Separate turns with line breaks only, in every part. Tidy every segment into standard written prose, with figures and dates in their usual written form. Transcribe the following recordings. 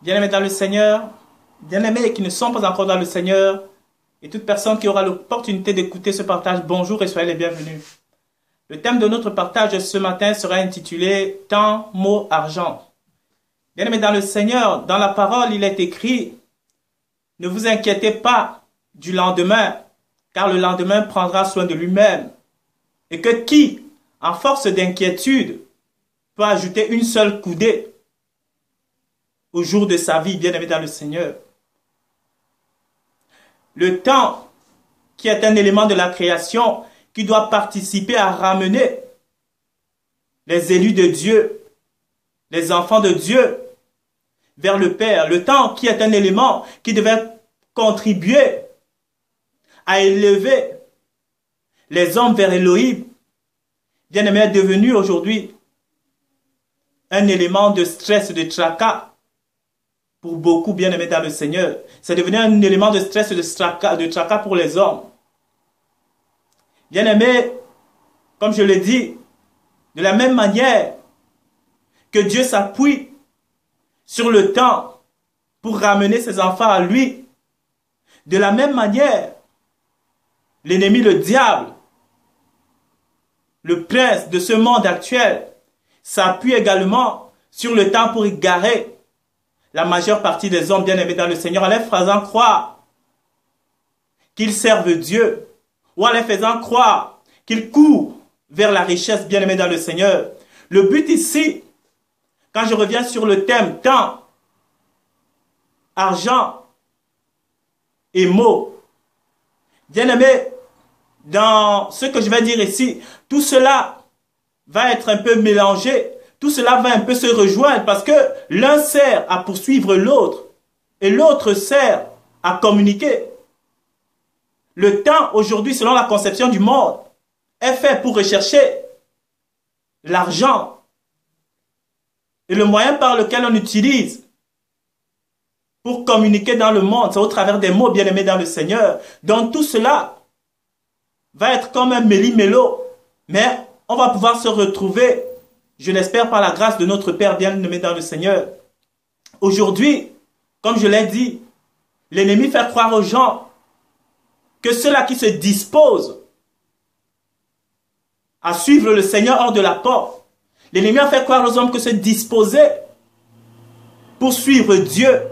Bien-aimés dans le Seigneur, bien-aimés qui ne sont pas encore dans le Seigneur, et toute personne qui aura l'opportunité d'écouter ce partage, bonjour et soyez les bienvenus. Le thème de notre partage ce matin sera intitulé « Temps, mots, argent ». Bien-aimés dans le Seigneur, dans la parole, il est écrit « Ne vous inquiétez pas du lendemain, car le lendemain prendra soin de lui-même. » Et que qui, en force d'inquiétude, peut ajouter une seule coudée au jour de sa vie, bien-aimé dans le Seigneur. Le temps, qui est un élément de la création, qui doit participer à ramener les élus de Dieu, les enfants de Dieu, vers le Père. Le temps, qui est un élément qui devait contribuer à élever les hommes vers Elohim, bien-aimé, est devenu aujourd'hui un élément de stress, de tracas, pour beaucoup bien-aimés dans le Seigneur. C'est devenu un élément de stress, de tracas pour les hommes. Bien-aimés, comme je l'ai dit, de la même manière que Dieu s'appuie sur le temps pour ramener ses enfants à lui, de la même manière, l'ennemi, le diable, le prince de ce monde actuel, s'appuie également sur le temps pour égarer la majeure partie des hommes bien-aimés dans le Seigneur en les faisant croire qu'ils servent Dieu ou en les faisant croire qu'ils courent vers la richesse bien-aimés dans le Seigneur. Le but ici, quand je reviens sur le thème temps, argent et mots, bien-aimés, dans ce que je vais dire ici, tout cela va être un peu mélangé. Tout cela va un peu se rejoindre parce que l'un sert à poursuivre l'autre et l'autre sert à communiquer. Le temps aujourd'hui, selon la conception du monde, est fait pour rechercher l'argent. Et le moyen par lequel on utilise pour communiquer dans le monde, c'est au travers des mots bien-aimés dans le Seigneur. Donc tout cela va être comme un méli-mélo, mais on va pouvoir se retrouver, je l'espère par la grâce de notre Père bien-aimé dans le Seigneur. Aujourd'hui, comme je l'ai dit, l'ennemi fait croire aux gens que ceux-là qui se disposent à suivre le Seigneur hors de la porte, l'ennemi a fait croire aux hommes que se disposer pour suivre Dieu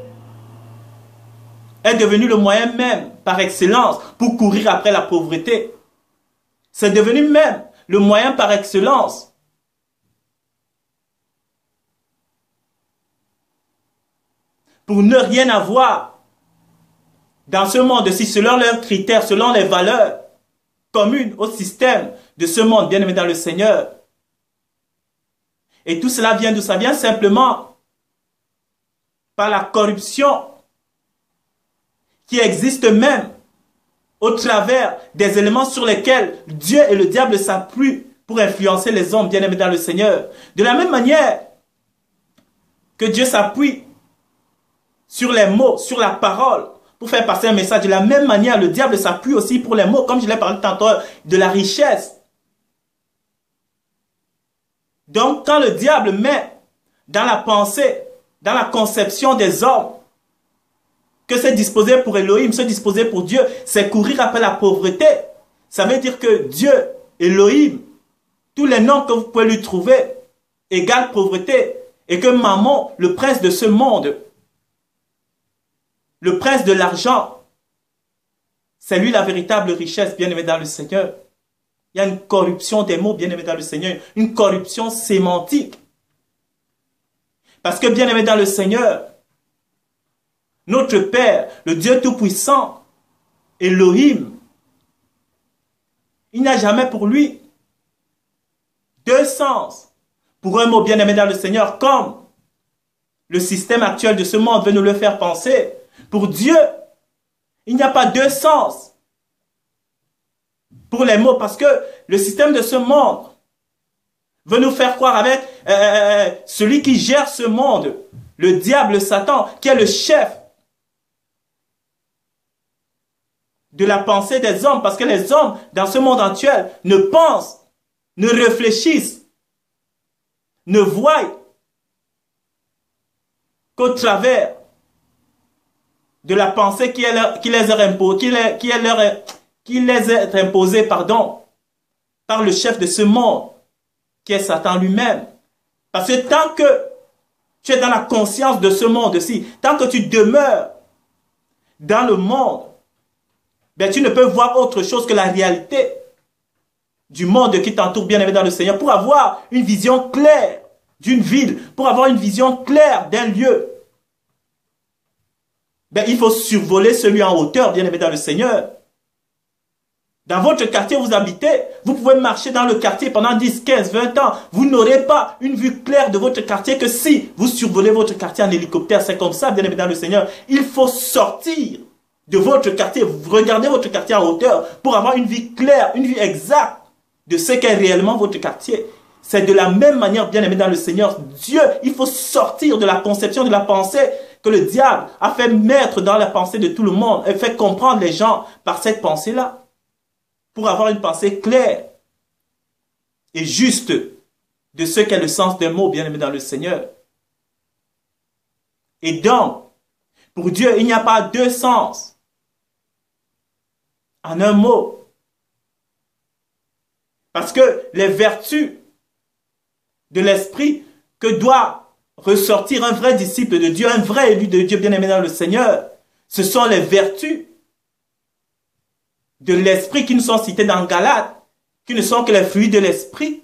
est devenu le moyen même, par excellence, pour courir après la pauvreté. C'est devenu même le moyen par excellence pour ne rien avoir dans ce monde-ci, selon leurs critères, selon les valeurs communes au système de ce monde, bien-aimé dans le Seigneur. Et tout cela vient d'où? Ça vient simplement par la corruption qui existe même au travers des éléments sur lesquels Dieu et le diable s'appuient pour influencer les hommes bien-aimés dans le Seigneur. De la même manière que Dieu s'appuie sur les mots, sur la parole, pour faire passer un message. De la même manière, le diable s'appuie aussi pour les mots, comme je l'ai parlé tantôt, de la richesse. Donc, quand le diable met dans la pensée, dans la conception des hommes, que se disposer pour Elohim, se disposer pour Dieu, c'est courir après la pauvreté. Ça veut dire que Dieu, Elohim, tous les noms que vous pouvez lui trouver, égale pauvreté. Et que Mammon, le prince de ce monde, le prince de l'argent, c'est lui la véritable richesse, bien-aimé dans le Seigneur. Il y a une corruption des mots, bien-aimé dans le Seigneur, une corruption sémantique. Parce que, bien-aimé dans le Seigneur, notre Père, le Dieu Tout-Puissant, Elohim, il n'y a jamais pour lui deux sens pour un mot, bien-aimé dans le Seigneur, comme le système actuel de ce monde veut nous le faire penser. Pour Dieu, il n'y a pas deux sens pour les mots, parce que le système de ce monde veut nous faire croire avec celui qui gère ce monde, le diable Satan, qui est le chef de la pensée des hommes, parce que les hommes, dans ce monde actuel, ne pensent, ne réfléchissent, ne voient qu'au travers de la pensée qui les est imposée, pardon, par le chef de ce monde, qui est Satan lui-même. Parce que tant que tu es dans la conscience de ce monde-ci, tant que tu demeures dans le monde, ben, tu ne peux voir autre chose que la réalité du monde qui t'entoure, bien-aimé dans le Seigneur, pour avoir une vision claire d'une ville, pour avoir une vision claire d'un lieu. Ben, il faut survoler celui en hauteur, bien-aimé dans le Seigneur. Dans votre quartier où vous habitez, vous pouvez marcher dans le quartier pendant 10, 15, 20 ans. Vous n'aurez pas une vue claire de votre quartier que si vous survolez votre quartier en hélicoptère. C'est comme ça, bien-aimé dans le Seigneur. Il faut sortir de votre quartier, regardez votre quartier en hauteur pour avoir une vue claire, une vue exacte de ce qu'est réellement votre quartier. C'est de la même manière, bien-aimé dans le Seigneur, Dieu, il faut sortir de la conception, de la pensée que le diable a fait mettre dans la pensée de tout le monde et fait comprendre les gens par cette pensée-là. Pour avoir une pensée claire et juste de ce qu'est le sens des mots, bien-aimé dans le Seigneur. Et donc, pour Dieu, il n'y a pas deux sens en un mot. Parce que les vertus de l'esprit que doit ressortir un vrai disciple de Dieu, un vrai élu de Dieu, bien-aimé dans le Seigneur, ce sont les vertus de l'esprit qui nous sont cités dans Galates, qui ne sont que les fruits de l'esprit.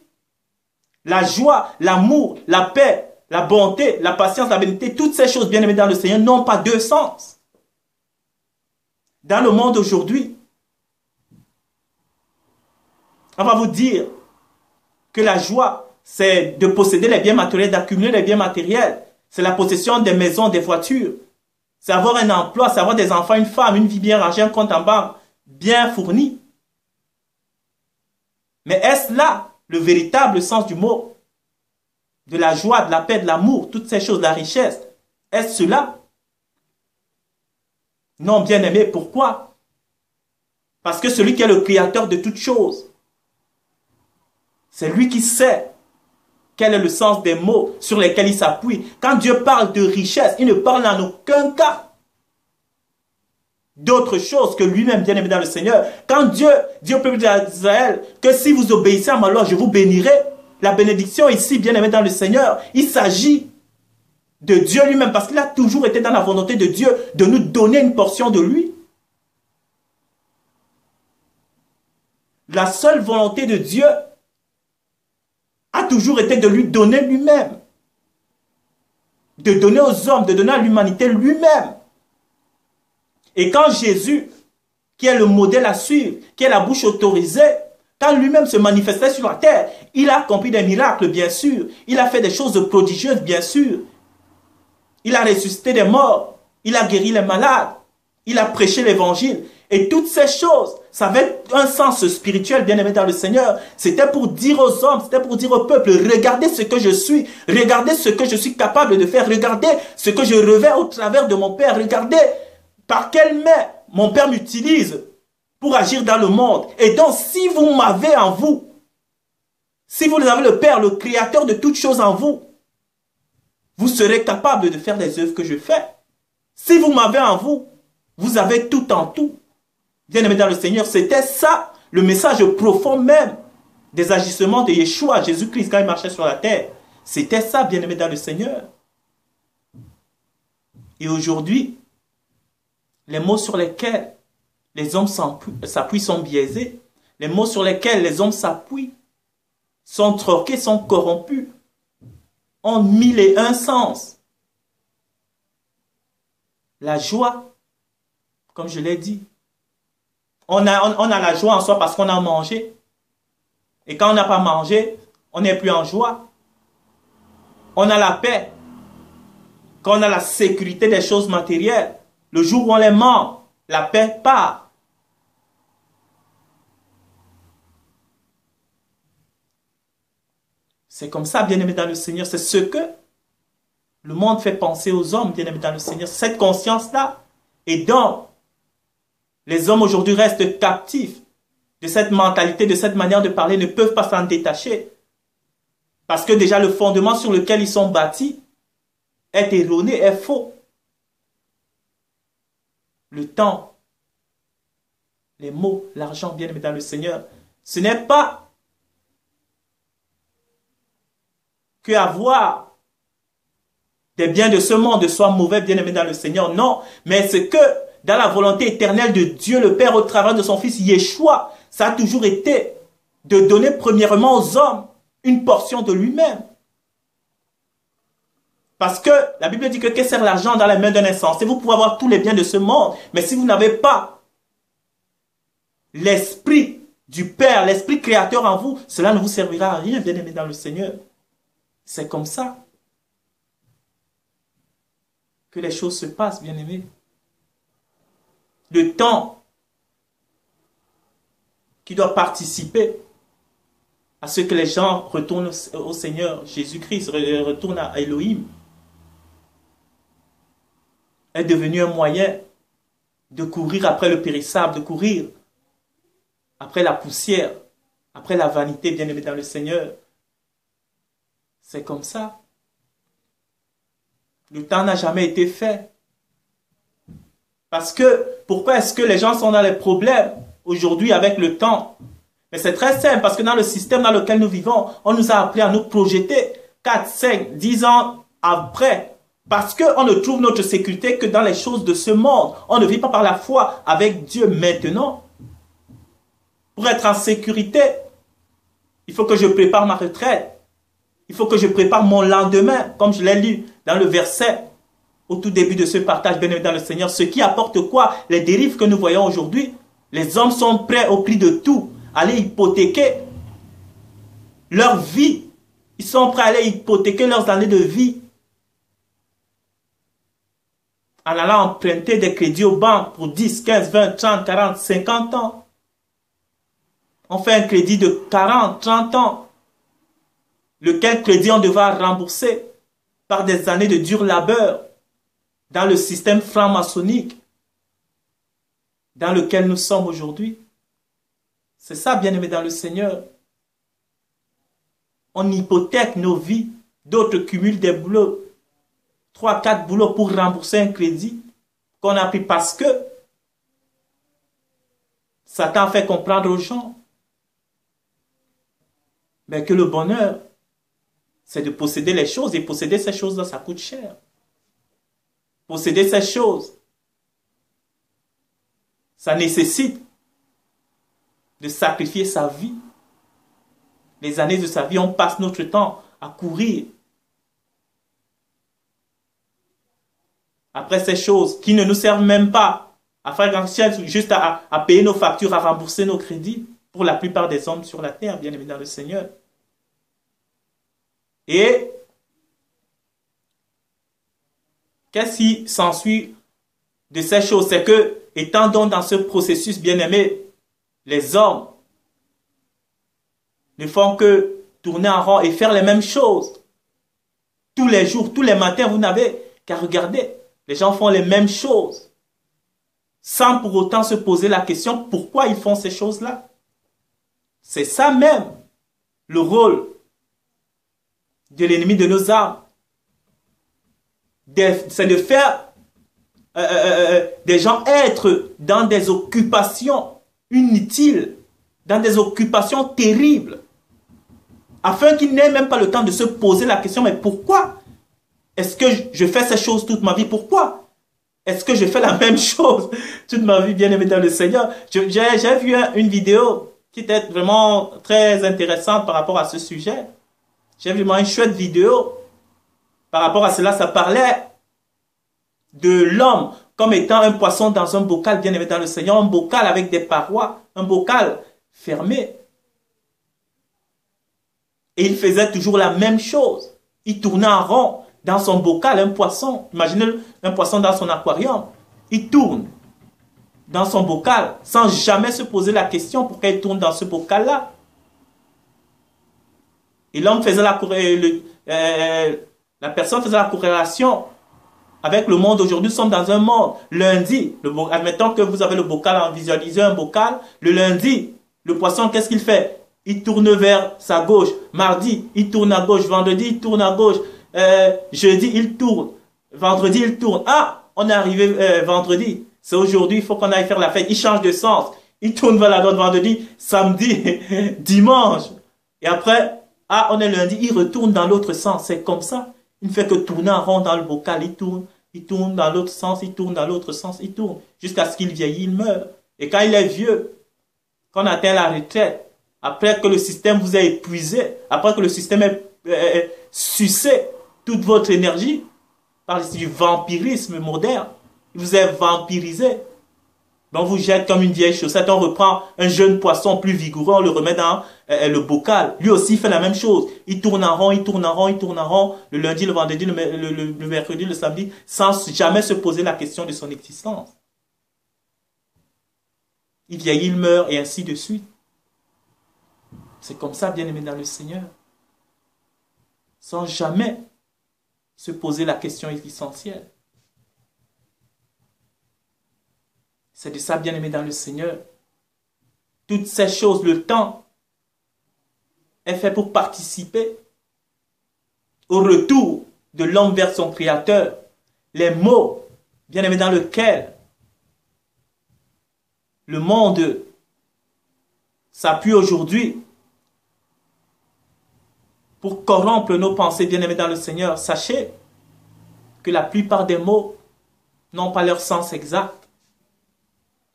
La joie, l'amour, la paix, la bonté, la patience, la bénédiction, toutes ces choses bien aimées dans le Seigneur n'ont pas deux sens. Dans le monde aujourd'hui, on va vous dire que la joie, c'est de posséder les biens matériels, d'accumuler les biens matériels. C'est la possession des maisons, des voitures. C'est avoir un emploi, c'est avoir des enfants, une femme, une vie bien rangée, un compte en banque bien fourni. Mais est-ce là le véritable sens du mot? De la joie, de la paix, de l'amour, toutes ces choses, de la richesse. Est-ce cela? Non, bien-aimé, pourquoi? Parce que celui qui est le créateur de toutes choses, c'est lui qui sait quel est le sens des mots sur lesquels il s'appuie. Quand Dieu parle de richesse, il ne parle en aucun cas d'autre chose que lui-même, bien-aimé dans le Seigneur. Quand Dieu dit au peuple d'Israël que si vous obéissez à ma loi, je vous bénirai, la bénédiction ici, bien-aimé dans le Seigneur, il s'agit de Dieu lui-même parce qu'il a toujours été dans la volonté de Dieu de nous donner une portion de lui. La seule volonté de Dieu a toujours été de lui donner lui-même, de donner aux hommes, de donner à l'humanité lui-même. Et quand Jésus, qui est le modèle à suivre, qui est la bouche autorisée, quand lui-même se manifestait sur la terre, il a accompli des miracles, bien sûr. Il a fait des choses prodigieuses, bien sûr. Il a ressuscité des morts. Il a guéri les malades. Il a prêché l'évangile. Et toutes ces choses, ça avait un sens spirituel, bien-aimé dans le Seigneur. C'était pour dire aux hommes, c'était pour dire au peuple, regardez ce que je suis. Regardez ce que je suis capable de faire. Regardez ce que je revêts au travers de mon Père. Regardez par quelle main mon Père m'utilise pour agir dans le monde. Et donc, si vous m'avez en vous, si vous avez le Père, le Créateur de toutes choses en vous, vous serez capable de faire les œuvres que je fais. Si vous m'avez en vous, vous avez tout en tout. Bien-aimé dans le Seigneur, c'était ça, le message profond même des agissements de Yeshua, Jésus-Christ, quand il marchait sur la terre. C'était ça, bien-aimé dans le Seigneur. Et aujourd'hui, les mots sur lesquels les hommes s'appuient sont biaisés. Les mots sur lesquels les hommes s'appuient sont troqués, sont corrompus, ont 1001 sens. La joie, comme je l'ai dit, on a la joie en soi parce qu'on a mangé. Et quand on n'a pas mangé, on n'est plus en joie. On a la paix quand on a la sécurité des choses matérielles. Le jour où on les manque, la paix part. C'est comme ça, bien-aimé dans le Seigneur. C'est ce que le monde fait penser aux hommes, bien-aimés dans le Seigneur. Cette conscience-là. Et donc, les hommes aujourd'hui restent captifs de cette mentalité, de cette manière de parler, ne peuvent pas s'en détacher. Parce que déjà le fondement sur lequel ils sont bâtis est erroné, est faux. le temps, les mots, l'argent, bien-aimé dans le Seigneur, ce n'est pas que avoir des biens de ce monde soit mauvais, bien-aimé dans le Seigneur. Non, mais c'est que dans la volonté éternelle de Dieu, le Père, au travers de son Fils Yeshua, ça a toujours été de donner premièrement aux hommes une portion de lui-même. Parce que la Bible dit que sert l'argent dans les mains d'un insensé? Vous pouvez avoir tous les biens de ce monde, mais si vous n'avez pas l'esprit du Père, l'esprit créateur en vous, cela ne vous servira à rien, bien-aimé dans le Seigneur. C'est comme ça que les choses se passent, bien-aimé. Le temps qui doit participer à ce que les gens retournent au Seigneur Jésus-Christ, retournent à Elohim, est devenu un moyen de courir après le périssable, de courir après la poussière, après la vanité, bien-aimé dans le Seigneur. C'est comme ça. Le temps n'a jamais été fait. Parce que, pourquoi est-ce que les gens sont dans les problèmes aujourd'hui avec le temps? Mais c'est très simple, parce que dans le système dans lequel nous vivons, on nous a appris à nous projeter 4, 5, 10 ans après. Parce qu'on ne trouve notre sécurité que dans les choses de ce monde. On ne vit pas par la foi avec Dieu maintenant. Pour être en sécurité, il faut que je prépare ma retraite. Il faut que je prépare mon lendemain, comme je l'ai lu dans le verset au tout début de ce partage, bien-aimé dans le Seigneur. Ce qui apporte quoi? Les dérives que nous voyons aujourd'hui. Les hommes sont prêts au prix de tout à aller hypothéquer leur vie. Ils sont prêts à aller hypothéquer leurs années de vie en allant emprunter des crédits aux banques pour 10, 15, 20, 30, 40, 50 ans. On fait un crédit de 40, 30 ans, lequel crédit on devra rembourser par des années de dur labeur dans le système franc-maçonnique dans lequel nous sommes aujourd'hui. C'est ça, bien-aimé dans le Seigneur. On hypothèque nos vies, d'autres cumulent des boulots, 3, 4 boulots pour rembourser un crédit qu'on a pris parce que Satan fait comprendre aux gens mais que le bonheur, c'est de posséder les choses, et posséder ces choses-là, ça coûte cher. Posséder ces choses, ça nécessite de sacrifier sa vie. Les années de sa vie, on passe notre temps à courir après ces choses qui ne nous servent même pas à faire grand-chose, juste à payer nos factures, à rembourser nos crédits pour la plupart des hommes sur la terre, bien aimé dans le Seigneur. Et qu'est-ce qui s'ensuit de ces choses? C'est que, étant donc dans ce processus, bien aimé, les hommes ne font que tourner en rond et faire les mêmes choses. Tous les jours, tous les matins, vous n'avez qu'à regarder. Les gens font les mêmes choses, sans pour autant se poser la question pourquoi ils font ces choses-là. C'est ça même le rôle de l'ennemi de nos âmes. C'est de faire des gens être dans des occupations inutiles, dans des occupations terribles, afin qu'ils n'aient même pas le temps de se poser la question, mais pourquoi est-ce que je fais ces choses toute ma vie? Pourquoi est-ce que je fais la même chose toute ma vie, bien aimé dans le Seigneur? J'ai vu une vidéo qui était vraiment très intéressante par rapport à ce sujet. J'ai vu vraiment une chouette vidéo par rapport à cela. Ça parlait de l'homme comme étant un poisson dans un bocal, bien aimé dans le Seigneur, un bocal avec des parois, un bocal fermé. Et il faisait toujours la même chose. Il tournait en rond dans son bocal, un poisson. Imaginez un poisson dans son aquarium. Il tourne dans son bocal sans jamais se poser la question pourquoi il tourne dans ce bocal-là. Et l'homme faisait la personne faisait la corrélation avec le monde aujourd'hui. Nous sommes dans un monde. Lundi, admettons que vous avez le bocal, visualisez un bocal. Le lundi, le poisson, qu'est-ce qu'il fait? Il tourne vers sa gauche. Mardi, il tourne à gauche. Vendredi, il tourne à gauche. Jeudi, il tourne. Vendredi, il tourne. Ah, on est arrivé vendredi. C'est aujourd'hui, il faut qu'on aille faire la fête. Il change de sens. Il tourne vers la droite vendredi, samedi, dimanche. Et après, ah, on est lundi, il retourne dans l'autre sens. C'est comme ça. Il ne fait que tourner en rond dans le bocal. Il tourne dans l'autre sens, il tourne dans l'autre sens, il tourne. Jusqu'à ce qu'il vieillit, il meurt. Et quand il est vieux, quand on atteint la retraite, après que le système vous a épuisé, après que le système ait sucé toute votre énergie, par ici du vampirisme moderne, il vous a vampirisé. On vous jette comme une vieille chaussette, on reprend un jeune poisson plus vigoureux, on le remet dans le bocal. Lui aussi il fait la même chose. Il tourne en rond, il tourne en rond, il tourne en rond, le lundi, le vendredi, le mercredi, le samedi, sans jamais se poser la question de son existence. Il vieillit, il meurt, et ainsi de suite. C'est comme ça, bien-aimé dans le Seigneur. Sans jamais se poser la question essentielle. C'est de ça, bien-aimé dans le Seigneur. Toutes ces choses, le temps est fait pour participer au retour de l'homme vers son Créateur. Les mots, bien-aimé, dans lesquels le monde s'appuie aujourd'hui pour corrompre nos pensées, bien-aimés dans le Seigneur. Sachez que la plupart des mots n'ont pas leur sens exact.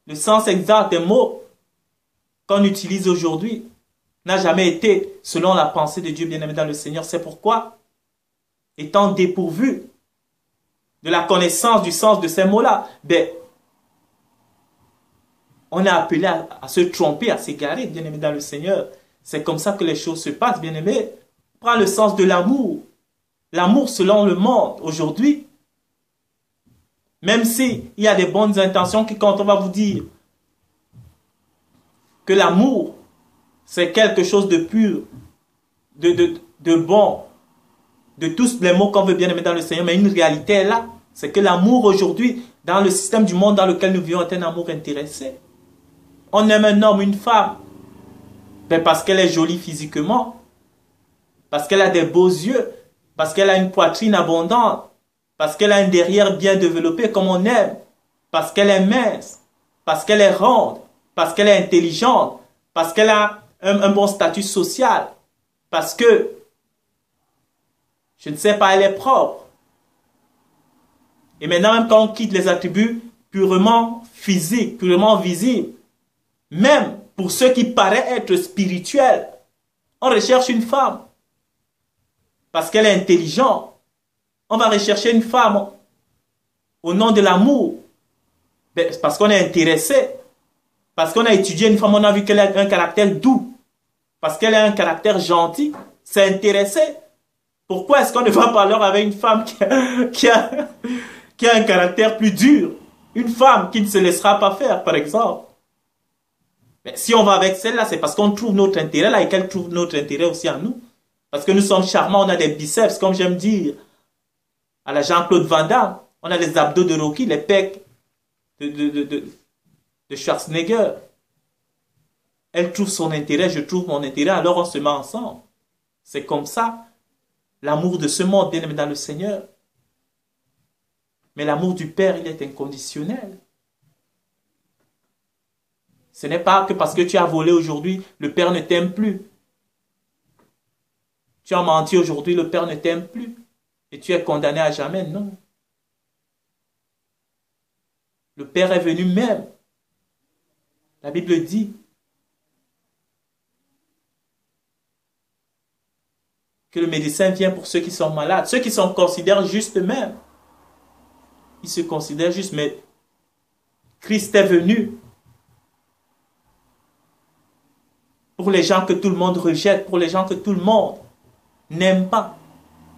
Le sens exact des mots qu'on utilise aujourd'hui n'a jamais été selon la pensée de Dieu bien-aimé dans le Seigneur. C'est pourquoi, étant dépourvu de la connaissance du sens de ces mots-là, on est appelé à se tromper, à s'égarer, bien-aimé dans le Seigneur. C'est comme ça que les choses se passent, bien-aimé. Prends le sens de l'amour. L'amour selon le monde aujourd'hui, même s'il y a des bonnes intentions qui, quand on va vous dire que l'amour, c'est quelque chose de pur, de bon, de tous les mots qu'on veut bien aimer dans le Seigneur, mais une réalité est là. C'est que l'amour aujourd'hui, dans le système du monde dans lequel nous vivons, est un amour intéressé. On aime un homme, une femme, parce qu'elle est jolie physiquement, parce qu'elle a des beaux yeux, parce qu'elle a une poitrine abondante, parce qu'elle a un derrière bien développé comme on aime, parce qu'elle est mince, parce qu'elle est ronde, parce qu'elle est intelligente, parce qu'elle a un bon statut social, parce que, je ne sais pas, elle est propre. Et maintenant, même quand on quitte les attributs purement physiques, purement visibles, même pour ceux qui paraissent être spirituels, on recherche une femme parce qu'elle est intelligente. On va rechercher une femme au nom de l'amour, parce qu'on est intéressé, parce qu'on a étudié une femme, on a vu qu'elle a un caractère doux, parce qu'elle a un caractère gentil, c'est intéressé. Pourquoi est-ce qu'on ne va pas alors avec une femme qui a un caractère plus dur? Une femme qui ne se laissera pas faire, par exemple. Mais si on va avec celle-là, c'est parce qu'on trouve notre intérêt là et qu'elle trouve notre intérêt aussi en nous. Parce que nous sommes charmants, on a des biceps, comme j'aime dire. À la Jean-Claude Van Damme, on a les abdos de Rocky, les pecs de Schwarzenegger. Elle trouve son intérêt, je trouve mon intérêt, alors on se met ensemble. C'est comme ça. L'amour de ce monde, bien aimé dans le Seigneur. Mais l'amour du Père, il est inconditionnel. Ce n'est pas que parce que tu as volé aujourd'hui, le Père ne t'aime plus. Tu as menti aujourd'hui, le Père ne t'aime plus. Et tu es condamné à jamais, non. Le Père est venu même. La Bible dit que le médecin vient pour ceux qui sont malades. Ceux qui sont considèrent justes même. Ils se considèrent justes, mais Christ est venu pour les gens que tout le monde rejette, pour les gens que tout le monde n'aime pas.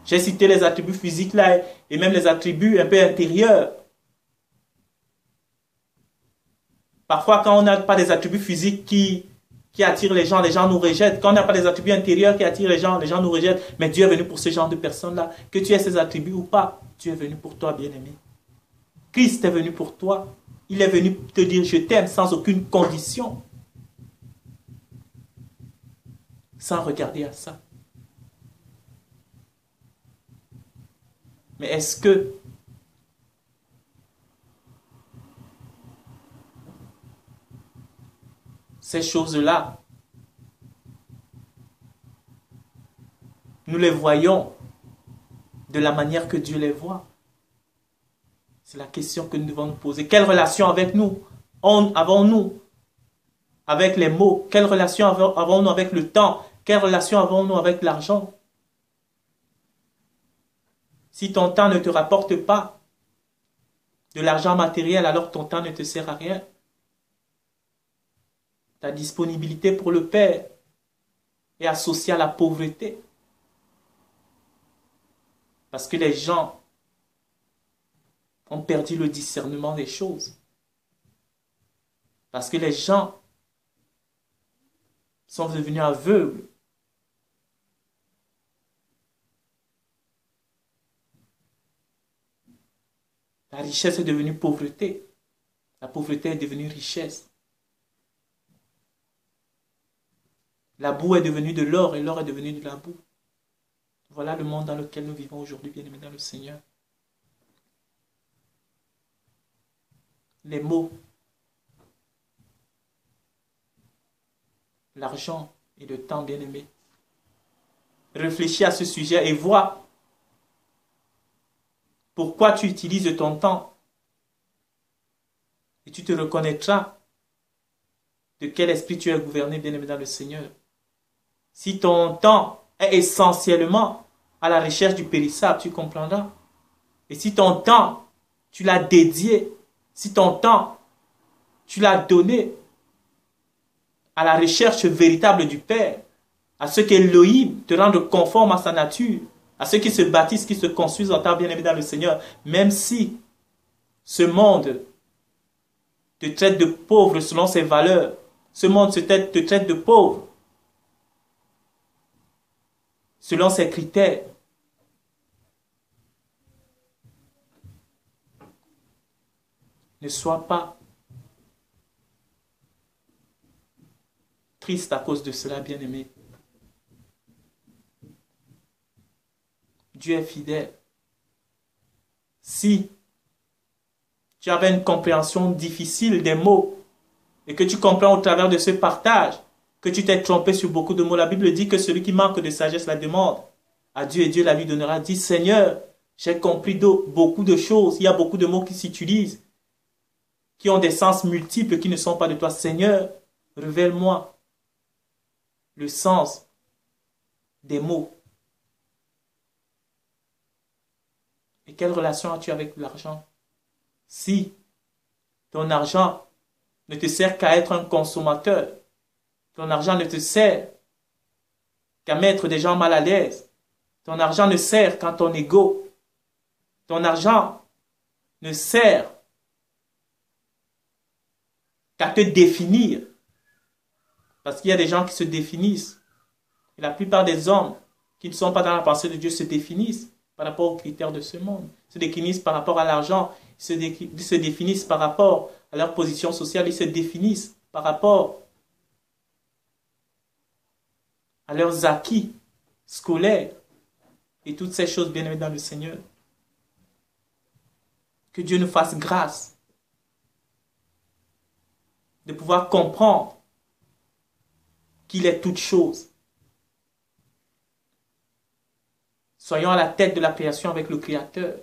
J'ai cité les attributs physiques là et même les attributs un peu intérieurs. Parfois, quand on n'a pas des attributs physiques qui attirent les gens nous rejettent. Quand on n'a pas des attributs intérieurs qui attirent les gens nous rejettent. Mais Dieu est venu pour ce genre de personnes-là. Que tu aies ces attributs ou pas, Dieu est venu pour toi, bien-aimé. Christ est venu pour toi. Il est venu te dire je t'aime sans aucune condition. Sans regarder à ça. Mais est-ce que ces choses-là, nous les voyons de la manière que Dieu les voit? C'est la question que nous devons nous poser. Quelle relation avec nous avons-nous avec les mots? Quelle relation avons-nous avec le temps? Quelle relation avons-nous avec l'argent? Si ton temps ne te rapporte pas de l'argent matériel, alors ton temps ne te sert à rien. Ta disponibilité pour le Père est associée à la pauvreté. Parce que les gens ont perdu le discernement des choses. Parce que les gens sont devenus aveugles. La richesse est devenue pauvreté. La pauvreté est devenue richesse. La boue est devenue de l'or et l'or est devenu de la boue. Voilà le monde dans lequel nous vivons aujourd'hui, bien-aimés dans le Seigneur. Les mots, l'argent et le temps, bien-aimés. Réfléchis à ce sujet et vois pourquoi tu utilises ton temps. Et tu te reconnaîtras de quel esprit tu es gouverné, bien-aimé dans le Seigneur. Si ton temps est essentiellement à la recherche du périssable, tu comprendras. Et si ton temps, tu l'as dédié, si ton temps, tu l'as donné à la recherche véritable du Père, à ce qu'Élohim te rende conforme à sa nature, à ceux qui se bâtissent, qui se construisent en tant bien-aimés dans le Seigneur, même si ce monde te traite de pauvre selon ses valeurs, ce monde te traite de pauvre selon ses critères. Ne sois pas triste à cause de cela, bien-aimé. Dieu est fidèle. Si tu avais une compréhension difficile des mots et que tu comprends au travers de ce partage que tu t'es trompé sur beaucoup de mots, la Bible dit que celui qui manque de sagesse la demande à Dieu et Dieu la lui donnera. Dis, Seigneur, j'ai compris beaucoup de choses. Il y a beaucoup de mots qui s'utilisent, qui ont des sens multiples, qui ne sont pas de toi. Seigneur, révèle-moi le sens des mots. Et quelle relation as-tu avec l'argent? Si ton argent ne te sert qu'à être un consommateur, ton argent ne te sert qu'à mettre des gens mal à l'aise, ton argent ne sert qu'à ton ego, ton argent ne sert qu'à te définir, parce qu'il y a des gens qui se définissent, et la plupart des hommes qui ne sont pas dans la pensée de Dieu se définissent par rapport aux critères de ce monde, se définissent par rapport à l'argent, ils se définissent par rapport à leur position sociale, ils se définissent par rapport à leurs acquis scolaires et toutes ces choses bien-aimées dans le Seigneur. Que Dieu nous fasse grâce de pouvoir comprendre qu'il est toute chose. Soyons à la tête de la création avec le Créateur.